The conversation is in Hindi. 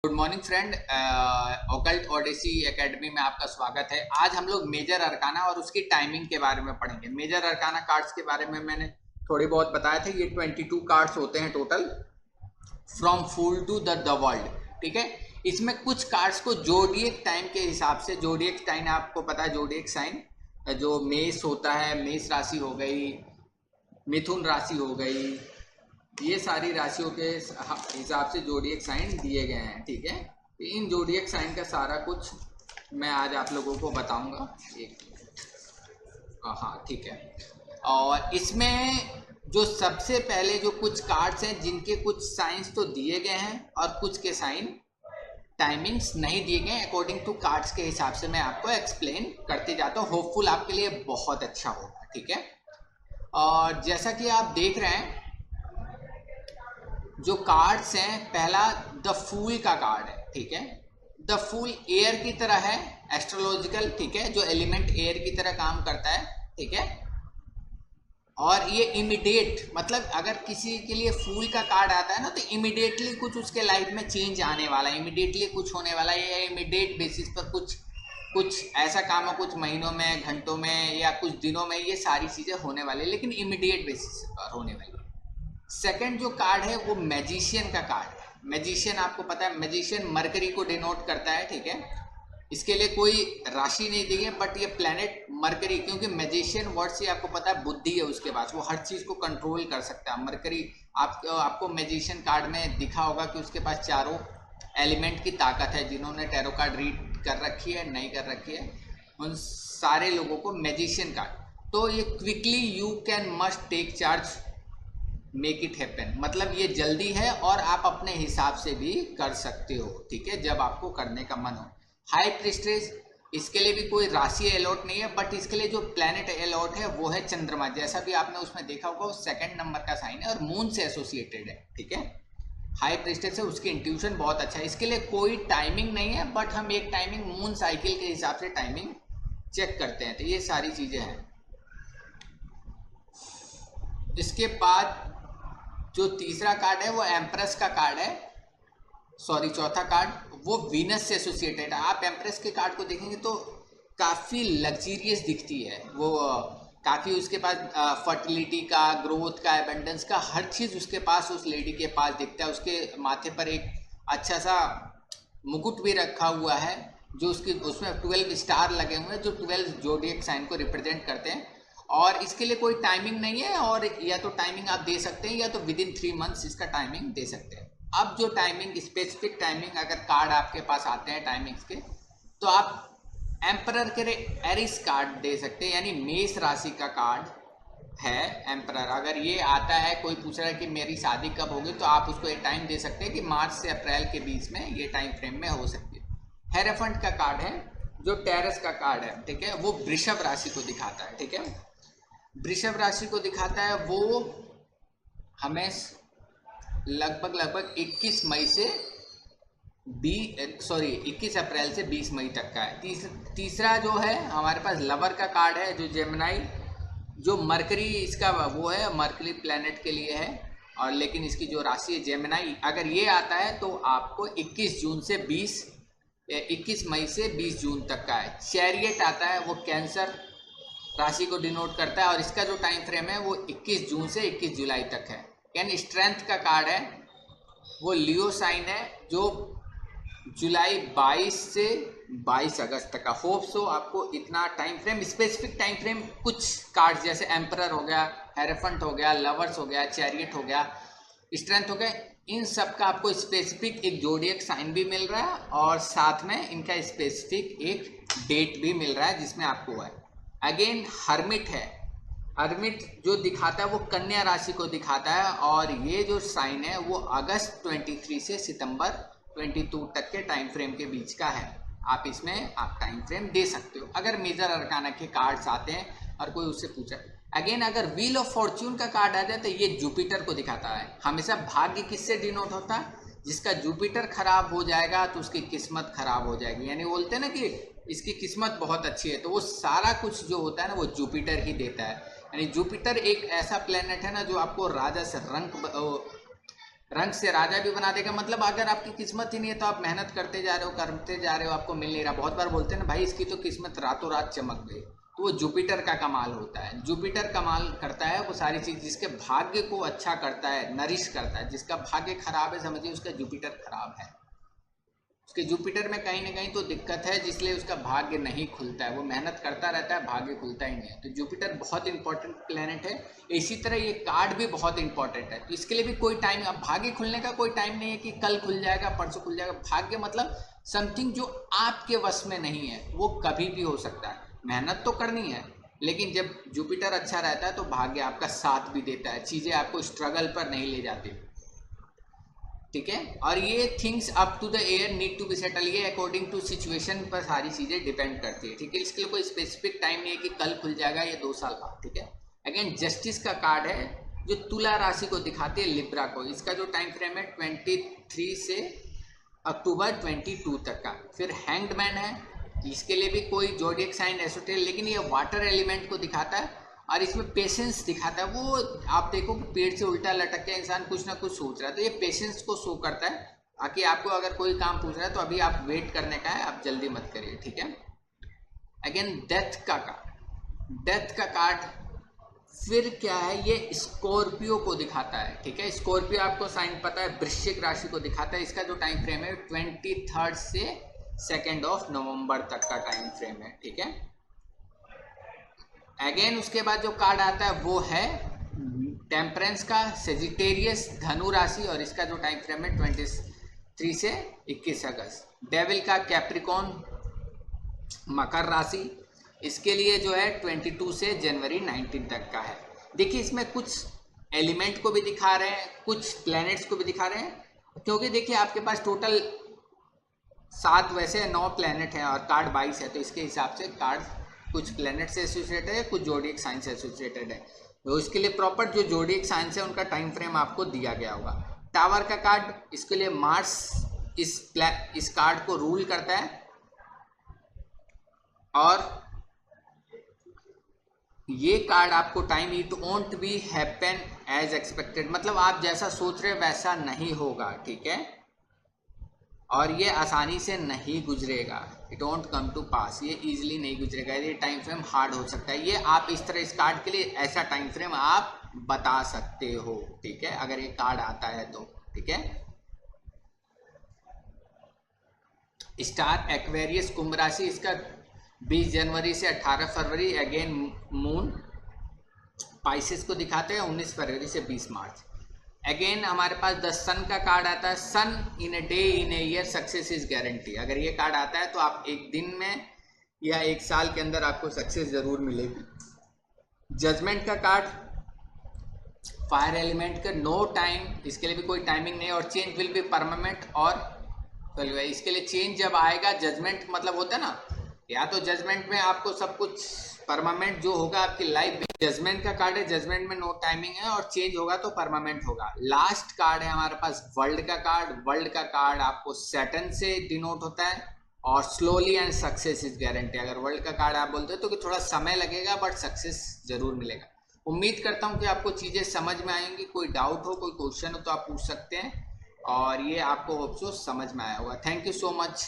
Good morning friend, occult odyssey academy में आपका स्वागत है। आज हम लोग मेजर अरकाना और उसकी टाइमिंग के बारे में पढ़ेंगे। मेजर अरकाना कार्ड्स के बारे में मैंने थोड़ी बहुत बताया था। ये 22 कार्ड्स होते हैं total, from fool to the world. ठीक है, इसमें कुछ कार्ड्स को जोडिएक टाइम के हिसाब से, जोडिएक टाइम आपको पता है, जोडिएक साइन जो मेष होता है, मेष राशि हो गई, मिथुन राशि हो गई, ये सारी राशियों के हिसाब से जोडिएक साइन दिए गए हैं। ठीक है, इन जोडिएक साइन का सारा कुछ मैं आज आप लोगों को बताऊंगा। हाँ ठीक है। और इसमें जो सबसे पहले जो कुछ कार्ड्स हैं जिनके कुछ साइंस तो दिए गए हैं और कुछ के साइन टाइमिंग्स नहीं दिए गए, अकॉर्डिंग टू कार्ड्स के हिसाब से मैं आपको एक्सप्लेन करते जाता हूँ। होपफुल आपके लिए बहुत अच्छा होगा। ठीक है, और जैसा कि आप देख रहे हैं जो कार्ड्स हैं, पहला द फूल का कार्ड है। ठीक है, द फूल एयर की तरह है, एस्ट्रोलॉजिकल। ठीक है, जो एलिमेंट एयर की तरह काम करता है। ठीक है, और ये इमीडिएट, मतलब अगर किसी के लिए फूल का कार्ड आता है ना, तो इमीडिएटली कुछ उसके लाइफ में चेंज आने वाला है, इमीडिएटली कुछ होने वाला है, या इमीडिएट बेसिस पर कुछ ऐसा काम है, कुछ महीनों में, घंटों में या कुछ दिनों में ये सारी चीजें होने वाली है, लेकिन इमीडिएट बेसिस पर होने वाली है। सेकंड जो कार्ड है वो मैजिशियन का कार्ड है। मैजिशियन आपको पता है, मैजिशियन मरकरी को डिनोट करता है। ठीक है, इसके लिए कोई राशि नहीं दी है, बट ये प्लेनेट मरकरी, क्योंकि मैजिशियन वर्ड से आपको पता है बुद्धि है उसके पास, वो हर चीज को कंट्रोल कर सकता है। मरकरी आपको मैजिशियन कार्ड में दिखा होगा कि उसके पास चारों एलिमेंट की ताकत है। जिन्होंने टैरो कार्ड रीड कर रखी है, नहीं कर रखी है, उन सारे लोगों को मैजिशियन कार्ड। तो ये quickly you can must take charge, make it happen, मतलब ये जल्दी है और आप अपने हिसाब से भी कर सकते हो। ठीक है, जब आपको करने का मन हो। हाई प्रिस्टेज, इसके लिए भी कोई राशि अलॉट नहीं है, बट इसके लिए जो प्लैनेट अलॉट है वो है चंद्रमा। जैसा भी आपने उसमें देखा होगा, वो सेकंड नंबर का साइन है और मून से एसोसिएटेड है। ठीक है, हाई प्रिस्टेज से उसकी इंट्यूशन बहुत अच्छा है। इसके लिए कोई टाइमिंग नहीं है, बट हम एक टाइमिंग मून साइकिल के हिसाब से टाइमिंग चेक करते हैं। तो ये सारी चीजें हैं। इसके बाद जो तीसरा कार्ड है वो एम्प्रेस का कार्ड है, सॉरी चौथा कार्ड, वो वीनस से एसोसिएटेड है। आप एम्प्रेस के कार्ड को देखेंगे तो काफ़ी लग्जीरियस दिखती है वो, काफ़ी उसके पास फर्टिलिटी का, ग्रोथ का, एबंडेंस का, हर चीज़ उसके पास, उस लेडी के पास दिखता है। उसके माथे पर एक अच्छा सा मुकुट भी रखा हुआ है, जो उसमें 12 स्टार लगे हुए हैं, जो 12 जोडिएक साइन को रिप्रेजेंट करते हैं। और इसके लिए कोई टाइमिंग नहीं है, और या तो टाइमिंग आप दे सकते हैं या तो विद इन 3 मंथ्स इसका टाइमिंग दे सकते हैं। अब जो टाइमिंग, स्पेसिफिक टाइमिंग अगर कार्ड आपके पास आते हैं टाइमिंग्स के, तो आप एम्परर के एरिस कार्ड दे सकते हैं, यानी मेष राशि का कार्ड है एम्परर। अगर ये आता है, कोई पूछ रहा है कि मेरी शादी कब होगी, तो आप उसको एक टाइम दे सकते हैं कि मार्च से अप्रैल के बीच में ये टाइम फ्रेम में हो सकती है। हेरेफेंट का कार्ड है, जो टेरस का कार्ड है। ठीक है, वो वृषभ राशि को दिखाता है। ठीक है, वृषभ राशि को दिखाता है, वो हमें लगभग 21 मई से 21 अप्रैल से 20 मई तक का है। तीसरा जो है हमारे पास लवर का कार्ड है, जो जेमिनाई, जो मरकरी इसका वो है, मरकरी प्लैनेट के लिए है, और लेकिन इसकी जो राशि है जेमिनाई, अगर ये आता है तो आपको 21 मई से 20 जून तक का है। चैरियट आता है, वो कैंसर राशि को डिनोट करता है, और इसका जो टाइम फ्रेम है वो 21 जून से 21 जुलाई तक है। यानी स्ट्रेंथ का कार्ड है, वो लियो साइन है, जो जुलाई 22 से 22 अगस्त तक का। होप सो आपको इतना time frame, specific time frame, कुछ कार्ड जैसे एम्परर हो गया, हेरेफेंट हो गया, लवर्स हो गया, चैरियट हो गया, स्ट्रेंथ हो गया, इन सब का आपको स्पेसिफिक एक जोडिएक साइन भी मिल रहा है, और साथ में इनका स्पेसिफिक एक डेट भी मिल रहा है जिसमें आपको हुआ है। अगेन हर्मिट है, हर्मिट जो दिखाता है वो कन्या राशि को दिखाता है, और ये जो साइन है वो अगस्त 23 से सितंबर 22 तक के टाइम फ्रेम के बीच का है। आप इसमें आप टाइम फ्रेम दे सकते हो अगर मेजर अरकाना के कार्ड्स आते हैं और कोई उससे पूछा। अगेन अगर व्हील ऑफ फॉर्च्यून का कार्ड आ जाए तो ये जुपिटर को दिखाता है। हमेशा भाग्य किससे डिनोट होता है, जिसका जुपिटर खराब हो जाएगा तो उसकी किस्मत खराब हो जाएगी। यानी बोलते हैं ना कि इसकी किस्मत बहुत अच्छी है, तो वो सारा कुछ जो होता है ना वो जुपिटर ही देता है। यानी जुपिटर एक ऐसा प्लेनेट है ना जो आपको राजस रंग रंग से राजा भी बना देगा। मतलब अगर आपकी किस्मत ही नहीं है तो आप मेहनत करते जा रहे हो, करते जा रहे हो, आपको मिल नहीं रहा। बहुत बार बोलते हैं ना भाई इसकी तो किस्मत रातों रात चमक गई, तो वो जुपिटर का कमाल होता है। जुपिटर कमाल करता है वो सारी चीज, जिसके भाग्य को अच्छा करता है, नरिश करता है। जिसका भाग्य खराब है समझिए उसका जुपिटर खराब है, उसके जुपिटर में कहीं ना कहीं तो दिक्कत है, जिसलिए उसका भाग्य नहीं खुलता है। वो मेहनत करता रहता है, भाग्य खुलता ही नहीं है। तो जुपिटर बहुत इंपॉर्टेंट प्लेनेट है। इसी तरह ये कार्ड भी बहुत इंपॉर्टेंट है। तो इसके लिए भी कोई टाइम, अब भाग्य खुलने का कोई टाइम नहीं है कि कल खुल जाएगा, परसों खुल जाएगा। भाग्य मतलब समथिंग जो आपके वश में नहीं है, वो कभी भी हो सकता है। मेहनत तो करनी है, लेकिन जब जुपिटर अच्छा रहता है तो भाग्य आपका साथ भी देता है, चीज़ें आपको स्ट्रगल पर नहीं ले जाती। ठीक है। और ये things up to the air need to be settle, ये अकॉर्डिंग टू सिचुएशन पर सारी चीजें डिपेंड करती है। ठीक है, इसके लिए कोई स्पेसिफिक टाइम नहीं है कि कल खुल जाएगा या 2 साल बाद। ठीक है। अगेन जस्टिस का कार्ड है जो तुला राशि को दिखाती है, लिब्रा को। इसका जो टाइम फ्रेम है 23 से अक्टूबर 22 तक का। फिर हैंग्ड मैन है, इसके लिए भी कोई जोडियक साइन एसोटेरिक, लेकिन ये वाटर एलिमेंट को दिखाता है और इसमें पेशेंस दिखाता है। वो आप देखो कि पेड़ से उल्टा लटक के इंसान कुछ ना कुछ सोच रहा है, तो ये पेशेंस को शो करता है। बाकी आपको अगर कोई काम पूछ रहा है तो अभी आप वेट करने का है, आप जल्दी मत करिए। ठीक है। अगेन डेथ का कार्ड, डेथ का कार्ड फिर क्या है, ये स्कॉर्पियो को दिखाता है। ठीक है, स्कॉर्पियो आपको साइन पता है, वृश्चिक राशि को दिखाता है। इसका जो टाइम फ्रेम है 23 से 2 नवंबर तक का टाइम फ्रेम है। ठीक है। अगेन उसके बाद जो कार्ड आता है वो है टेम्परेंस का, सेजिटेरियस धनु राशि, और इसका जो टाइम फ्रेम है 23 से 21 अगस्त। डेविल का कैप्रिकॉन मकर राशि, इसके लिए जो है 22 से जनवरी 19 तक का है। देखिए इसमें कुछ एलिमेंट को भी दिखा रहे हैं, कुछ प्लैनेट्स को भी दिखा रहे हैं, क्योंकि देखिए आपके पास टोटल 7 वैसे 9 प्लैनेट हैं और कार्ड 22 है, तो इसके हिसाब से कार्ड कुछ प्लैनेट से एसोसिएटेड है, कुछ जोडियक साइन से एसोसिएटेड है। तो इसके लिए प्रॉपर जो जोडियक साइंस है उनका टाइम फ्रेम आपको दिया गया होगा। टावर का कार्ड, इसके लिए मार्स इस कार्ड को रूल करता है, और ये कार्ड आपको time it won't be happen as expected, मतलब आप जैसा सोच रहे वैसा नहीं होगा। ठीक है, और ये आसानी से नहीं गुजरेगा, इट वोंट कम टू पास, ये इजीली नहीं गुजरेगा, ये टाइम फ्रेम हार्ड हो सकता है। ये आप इस तरह इस कार्ड के लिए ऐसा टाइम फ्रेम आप बता सकते हो। ठीक है, अगर ये कार्ड आता है तो। ठीक है। स्टार एक्वेरियस कुंभ राशि, इसका 20 जनवरी से 18 फरवरी। अगेन मून पाइसेस को दिखाते हैं 19 फरवरी से 20 मार्च। अगेन हमारे पास द सन का कार्ड आता है, sun in a day in a year success is guarantee. अगर ये कार्ड आता है तो आप एक दिन में या एक साल के अंदर आपको सक्सेस जरूर मिलेगी। जजमेंट का कार्ड, फायर एलिमेंट का नो टाइम, इसके लिए भी कोई टाइमिंग नहीं, और चेंज विल बी परमानेंट, और इसके लिए चेंज जब आएगा, जजमेंट मतलब होता है ना, या तो जजमेंट में आपको सब कुछ परमानेंट जो होगा आपकी लाइफ में, जजमेंट का कार्ड है, जजमेंट में नो टाइमिंग है, और चेंज होगा तो परमानेंट होगा। लास्ट कार्ड है हमारे पास वर्ल्ड का कार्ड, वर्ल्ड का कार्ड आपको सैटर्न से डिनोट होता है, और slowly and success is guarantee. अगर वर्ल्ड का कार्ड आप बोलते हो तो कि थोड़ा समय लगेगा बट सक्सेस जरूर मिलेगा। उम्मीद करता हूँ कि आपको चीज़ें समझ में आएंगी। कोई डाउट हो, कोई क्वेश्चन हो तो आप पूछ सकते हैं, और ये आपको होप सो समझ में आया होगा। Thank you so much.